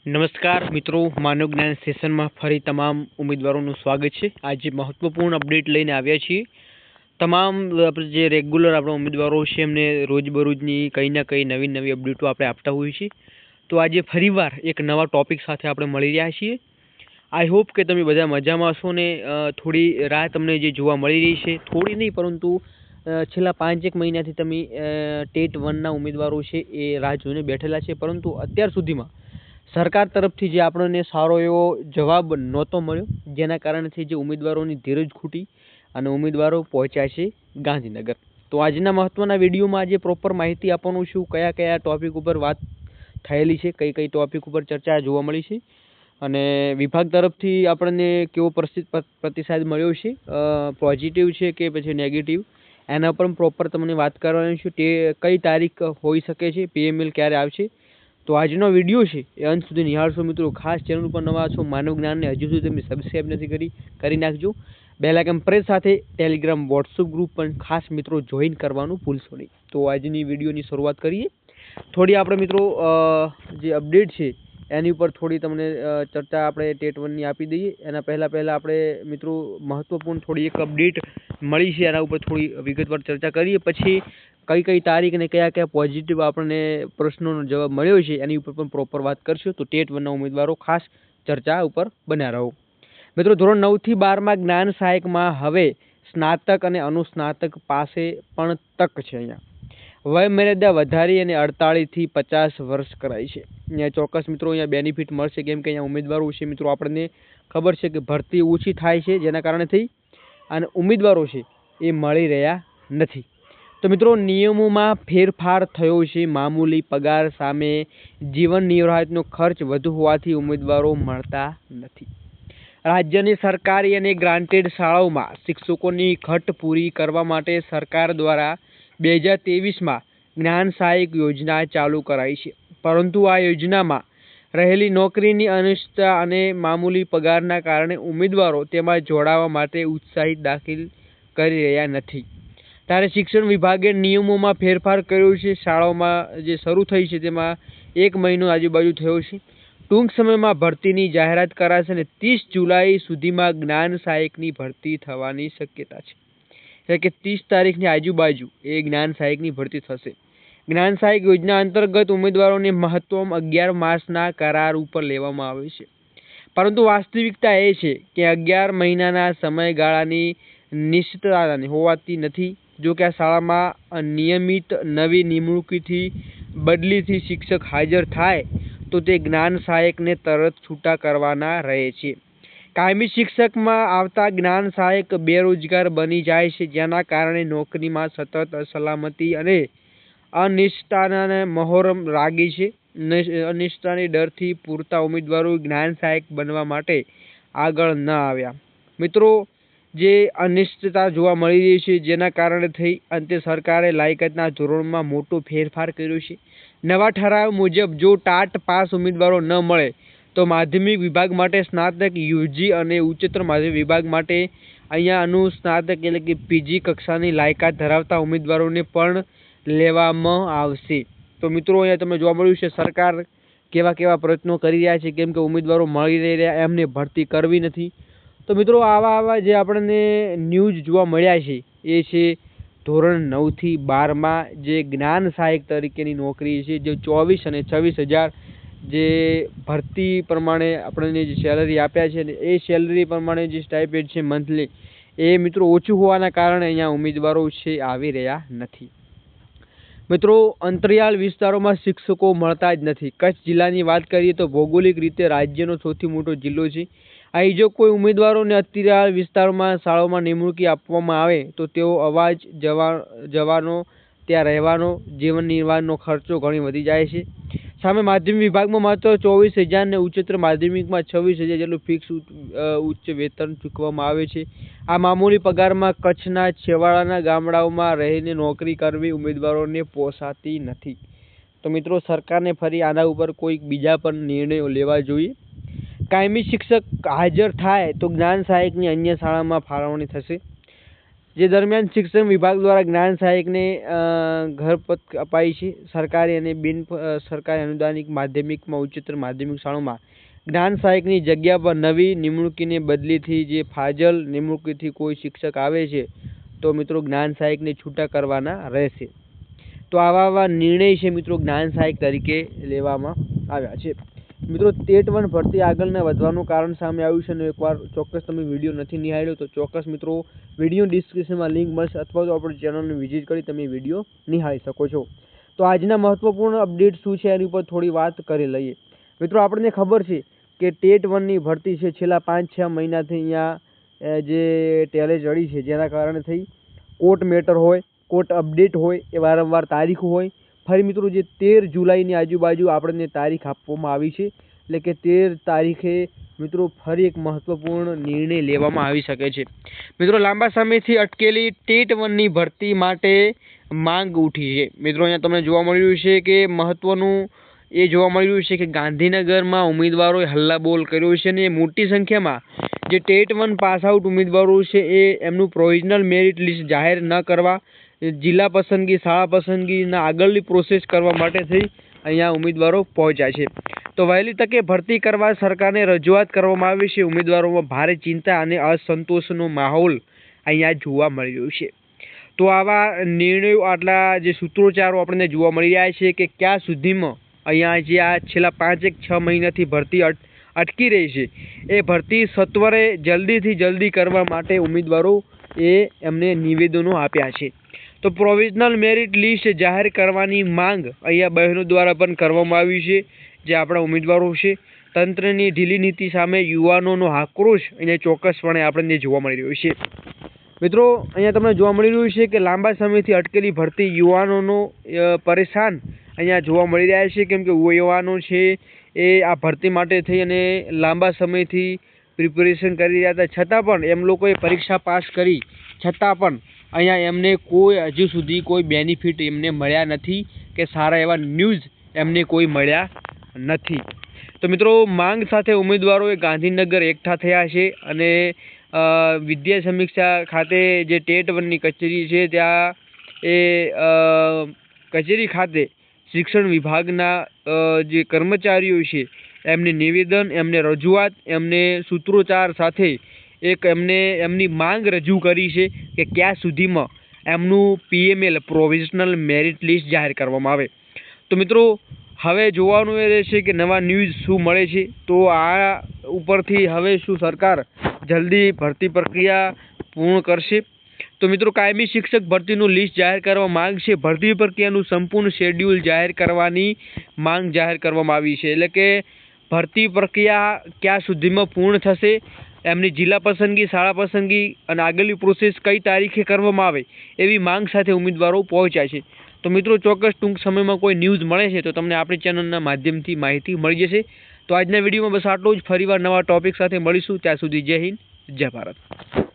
નમસ્કાર મિત્રો, માનવ જ્ઞાન સેશનમાં ફરી તમામ ઉમેદવારોનું સ્વાગત છે। આજે મહત્વપૂર્ણ અપડેટ લઈને આવ્યા છીએ। તમામ જે રેગ્યુલર આપણા ઉમેદવારો છે એમને રોજબરોજની કંઈ ના કંઈ નવી અપડેટો આપણે આપતા હોઈએ છીએ। તો આજે ફરીવાર એક નવા ટોપિક સાથે આપણે મળી રહ્યા છીએ। આઈ હોપ કે તમે બધા મજામાં હશો ને થોડી રાહ તમને જે જોવા મળી રહી છે, થોડી નહીં પરંતુ છેલ્લા 5-1 મહિનાથી તમે ટેટ 1ના ઉમેદવારો છે એ રાહ જોઈને બેઠેલા છે, પરંતુ અત્યાર સુધીમાં સરકાર તરફથી જે આપણને સારો એવો જવાબ નહોતો મળ્યો, જેના કારણથી જે ઉમેદવારોની ધીરજ ખૂટી અને ઉમેદવારો પહોંચ્યા છે ગાંધીનગર। તો આજના મહત્વના વિડીયોમાં આજે પ્રોપર માહિતી આપવાનું છું, કયા કયા ટોપિક ઉપર વાત થયેલી છે, કઈ કઈ ટોપિક ઉપર ચર્ચા જોવા મળી છે અને વિભાગ તરફથી આપણને કેવો પ્રતિસાદ મળ્યો છે, પોઝિટિવ છે કે પછી નેગેટિવ, એના પર પ્રોપર તમને વાત કરવાની છું। તે કઈ તારીખ હોઈ શકે છે, PML ક્યારે આવશે। તો આજનો વિડીયો છે એ અંત સુધી નિહાળશો મિત્રો। ખાસ ચેનલ ઉપર નવા છો, માનવ જ્ઞાનને હજુ સુધી તમે સબસ્ક્રાઈબ નથી કરી નાખજો। બેલ આઇકન પ્રેસ સાથે ટેલિગ્રામ વોટ્સઅપ ગ્રુપ પણ ખાસ મિત્રો જોઈન કરવાનું ભૂલશો નહીં। તો આજની વિડીયોની શરૂઆત કરીએ। થોડી આપણે મિત્રો જે અપડેટ છે એની ઉપર થોડી તમને ચર્ચા આપણે ટેટ 1ની આપી દઈએ। એના પહેલાં આપણે મિત્રો મહત્વપૂર્ણ થોડી એક અપડેટ મળી છે, એના ઉપર થોડી વિગતવાર ચર્ચા કરીએ, પછી કઈ તારીખ અને કયા પોઝિટિવ આપણને પ્રશ્નોનો જવાબ મળ્યો છે એની ઉપર પણ પ્રોપર વાત કરશું। તો ટેટ 1ના ઉમેદવારો ખાસ ચર્ચા ઉપર બન્યા રહો મિત્રો। ધોરણ 9થી 12માં જ્ઞાન સહાયકમાં હવે સ્નાતક અને અનુસ્નાતક પાસે પણ તક છે। અહીંયા વયમર્યાદા વધારી અને 48થી 50 વર્ષ કરાઈ છે। અહીંયા ચોક્કસ મિત્રો અહીંયા બેનિફિટ મળશે, કેમ કે અહીંયા ઉમેદવારો છે મિત્રો આપણને ખબર છે કે ભરતી ઓછી થાય છે, જેના કારણેથી અને ઉમેદવારો છે એ મળી રહ્યા નથી। તો મિત્રો નિયમોમાં ફેરફાર થયો છે। મામૂલી પગાર સામે જીવન નિર્વાહનો ખર્ચ વધુ હોવાથી ઉમેદવારો મળતા નથી। રાજ્યની સરકારી અને ગ્રાન્ટેડ શાળાઓમાં શિક્ષકોની ઘટ પૂરી કરવા માટે સરકાર દ્વારા 2023માં જ્ઞાન સહાયક યોજના ચાલુ કરાઈ છે, પરંતુ આ યોજનામાં રહેલી નોકરીની અનિશ્ચિતતા અને મામૂલી પગારના કારણે ઉમેદવારો તેમાં જોડાવા માટે ઉત્સાહિત દાખલ કરી રહ્યા નથી। ત્યારે શિક્ષણ વિભાગે નિયમોમાં ફેરફાર કર્યો છે। શાળાઓમાં જે શરૂ થઈ છે તેમાં 1 મહિનો આજુબાજુ થયો છે। ટૂંક સમયમાં ભરતીની જાહેરાત કરાશે અને 30 જુલાઈ સુધીમાં જ્ઞાન સહાયકની ભરતી થવાની શક્યતા છે। એટલે કે 30 તારીખની આજુબાજુ એ જ્ઞાન સહાયકની ભરતી થશે। જ્ઞાન સહાયક યોજના અંતર્ગત ઉમેદવારોને મહત્તમ 11 માસના કરાર ઉપર લેવામાં આવે છે, પરંતુ વાસ્તવિકતા એ છે કે 11 મહિનાના સમયગાળાની નિશ્ચિતતા હોવાતી નથી। જો કે આ શાળામાં નિયમિત નવી નિમણૂકથી બદલીથી શિક્ષક હાજર થાય તો તે જ્ઞાન સહાયકને તરત છૂટા કરવાના રહે છે। કાયમી શિક્ષકમાં આવતા જ્ઞાન સહાયક બેરોજગાર બની જાય છે, જેના કારણે નોકરીમાં સતત અસલામતી અને અનિશ્ચિતતાના મહોર લાગી છે। અનિશ્ચિતતાની ડરથી પૂરતા ઉમેદવારો જ્ઞાન સહાયક બનવા માટે આગળ ન આવ્યા। મિત્રો જે અનિશ્ચિતતા જોવા મળી રહી છે, જેના કારણે થઈ અંતે સરકારે લાયકાતના ધોરણમાં મોટો ફેરફાર કર્યો છે। નવા ઠરાવ મુજબ જો ટાટ પાસ ઉમેદવારો ન મળે તો માધ્યમિક વિભાગ માટે સ્નાતક, યુજી અને ઉચ્ચતર માધ્યમિક વિભાગ માટે અહીંયા અનુસ્નાતક એટલે કે PG કક્ષાની લાયકાત ધરાવતા ઉમેદવારોને પણ લેવામાં આવશે। તો મિત્રો અહીંયા તમને જોવા મળ્યું છે સરકાર કેવા પ્રયત્નો કરી રહ્યા છે, કેમ કે ઉમેદવારો મળી નહીં રહ્યા, એમને ભરતી કરવી નથી। તો મિત્રો આવા જે આપણને ન્યૂઝ જોવા મળ્યા છે એ છે ધોરણ 9થી 12માં જે જ્ઞાન સહાયક તરીકેની નોકરી છે, જે 24 અને 26 હજાર જે ભરતી પ્રમાણે આપણને જે સેલરી આપ્યા છે ને એ સેલરી પ્રમાણે જે સ્ટાઇપેન્ડ છે મંથલી, એ મિત્રો ઓછું હોવાના કારણે અહીંયા ઉમેદવારો છે આવી રહ્યા નથી। મિત્રો અંતરિયાળ વિસ્તારોમાં શિક્ષકો મળતા જ નથી। કચ્છ જિલ્લાની વાત કરીએ તો ભૌગોલિક રીતે રાજ્યનો સૌથી મોટો જિલ્લો છે। અહીં જો કોઈ ઉમેદવારોને અંતરિયાળ વિસ્તારોમાં શાળાઓમાં નિમણૂકી આપવામાં આવે તો તેઓ અવાજ જવાનો, ત્યાં રહેવાનો, જીવન નિર્વાહનો ખર્ચો ઘણી વધી જાય છે। સામે માધ્યમિક વિભાગમાં માત્ર 24,000 અને ઉચ્ચતર માધ્યમિકમાં 26,000 જેટલું ફિક્સ ઉચ્ચ વેતન ચૂકવવામાં આવે છે। આ મામૂલી પગારમાં કચ્છના છેવાડાના ગામડાઓમાં રહીને નોકરી કરવી ઉમેદવારોને પોસાતી નથી। તો મિત્રો સરકારને ફરી આના ઉપર કોઈક બીજા પણ નિર્ણયો લેવા જોઈએ। કાયમી શિક્ષક હાજર થાય તો જ્ઞાન સહાયકની અન્ય શાળામાં ફાળવણી થશે। જે દરમિયાન શિક્ષણ વિભાગ દ્વારા જ્ઞાન સહાયકને ઘરપત અપાઈ છે. સરકારી અને બિન સરકારી અનુદાનિત માધ્યમિકમાં ઉચ્ચતર માધ્યમિક શાળાઓમાં જ્ઞાન સહાયકની જગ્યા પર નવી નિમણૂકીને બદલીથી જે ફાજલ નિમણૂકીથી કોઈ શિક્ષક આવે છે તો મિત્રો જ્ઞાન સહાયકને છૂટા કરવાના રહેશે. તો આવા નિર્ણય છે મિત્રો જ્ઞાન સહાયક તરીકે લેવામાં આવ્યા છે. મિત્રો ટેટ 1 ભરતી આગળના વધવાનું કારણ સામે આવ્યું છે અને એકવાર ચોક્કસ તમે વિડીયો નથી નિહાળ્યો તો ચોક્કસ મિત્રો વિડીયો ડિસ્ક્રિપ્શનમાં લિંક મળશે અથવા તો આપણી ચેનલને વિઝિટ કરી તમે વિડીયો નિહાળી શકો છો. તો આજના મહત્વપૂર્ણ અપડેટ શું છે એની ઉપર થોડી વાત કરી લઈએ. મિત્રો આપણને ખબર છે કે ટેટ 1ની ભરતી છે છેલ્લા 5-6 મહિનાથી અહીંયા જે ટેલે ચડી છે, જેના કારણે થઈ કોર્ટ મેટર હોય, કોર્ટ અપડેટ હોય, એ વારંવાર તારીખ હોય. ફરી મિત્રો જે 13 જુલાઈની આજુબાજુ આપણને તારીખ આપવામાં આવી છે, એટલે કે 13 તારીખે મિત્રો ફરી એક મહત્વપૂર્ણ નિર્ણય લેવામાં આવી શકે છે. મિત્રો લાંબા સમયથી અટકેલી ટેટ 1ની ભરતી માટે માંગ ઉઠી છે. મિત્રો અહીંયા તમને જોવા મળી રહ્યું છે કે મહત્વનું એ જોવા મળી રહ્યું છે કે ગાંધીનગરમાં ઉમેદવારોએ હલ્લાબોલ કર્યો છે અને મોટી સંખ્યામાં જે ટેટ 1 પાસ આઉટ ઉમેદવારો છે એ એમનું પ્રોવિઝનલ મેરિટ લિસ્ટ જાહેર ન કરવા, જિલ્લા પસંદગી, શાળા પસંદગીના આગળની પ્રોસેસ કરવા માટે થઈ અહીંયા ઉમેદવારો પહોંચ્યા છે. તો વહેલી તકે ભરતી કરવા સરકારને રજૂઆત કરવામાં આવી છે. ઉમેદવારોમાં ભારે ચિંતા અને અસંતોષનો માહોલ અહીંયા જોવા મળી રહ્યો છે. તો આવા નિર્ણયો, આટલા જે સૂત્રોચ્ચારો આપણને જોવા મળી રહ્યા છે કે ક્યાં સુધીમાં અહીંયા જે આ છેલ્લા 5-6 મહિનાથી ભરતી અટકી રહી છે એ ભરતી સત્વરે જલ્દીથી જલ્દી કરવા માટે ઉમેદવારો એમને નિવેદનો આપ્યા છે. તો પ્રોવિઝનલ મેરિટ લિસ્ટ જાહેર કરવાની માંગ અહીંયા બહેનો દ્વારા પણ કરવામાં આવી છે. જે આપણા ઉમેદવારો છે, તંત્રની ઢીલી નીતિ સામે યુવાનોનો આક્રોશ અહીંયા ચોક્કસપણે આપણને જોવા મળી રહ્યો છે. મિત્રો અહીંયા તમને જોવા મળી રહ્યું છે કે લાંબા સમયથી અટકેલી ભરતી યુવાનોનો પરેશાન અહીંયા જોવા મળી રહ્યા છે, કેમ કે યુવાનો છે એ આ ભરતી માટે થઈ અને લાંબા સમયથી પ્રિપેરેશન કરી રહ્યા હતા, છતાં પણ એમ લોકોએ પરીક્ષા પાસ કરી છતાં પણ અહીંયા એમને કોઈ હજુ સુધી કોઈ બેનિફિટ એમને મળ્યા નથી કે સારા એવા ન્યૂઝ એમને કોઈ મળ્યા નથી. તો મિત્રો માંગ સાથે ઉમેદવારોએ ગાંધીનગર એકઠા થયા છે અને વિદ્યા સમીક્ષા ખાતે જે ટેટ 1ની કચેરી છે ત્યાં એ કચેરી ખાતે શિક્ષણ વિભાગના જે કર્મચારીઓ છે એમને નિવેદન, એમને રજૂઆત, એમને સૂત્રોચ્ચાર સાથે એક એમની માંગ રજૂ કરી છે કે ક્યાં સુધીમાં એમનું PML પ્રોવિઝનલ મેરિટ લિસ્ટ જાહેર કરવામાં આવે. તો મિત્રો હવે જોવાનું એ રહેશે કે નવા ન્યૂઝ શું મળે છે. તો આ ઉપરથી હવે શું સરકાર જલ્દી ભરતી પ્રક્રિયા પૂર્ણ કરશે. તો મિત્રો કાયમી શિક્ષક ભરતીનું લિસ્ટ જાહેર કરવા માંગ છે. ભરતી પ્રક્રિયાનું સંપૂર્ણ શેડ્યુલ જાહેર કરવાની માંગ જાહેર કરવામાં આવી છે. એટલે કે ભરતી પ્રક્રિયા ક્યાં સુધીમાં પૂર્ણ થશે, એમની જિલ્લા પસંદગી, શાળા પસંદગી અને આગળની પ્રોસેસ કઈ તારીખે કરવામાં આવે એવી માંગ સાથે ઉમેદવારો પહોંચ્યા છે. તો મિત્રો ચોક્કસ ટૂંક સમયમાં કોઈ ન્યૂઝ મળે છે તો તમને આપણી ચેનલના માધ્યમથી માહિતી મળી જશે. તો આજના વિડીયોમાં બસ આટલું જ. ફરીવાર નવા ટોપિક સાથે મળીશું. ત્યાં સુધી જય હિન્દ, જય ભારત.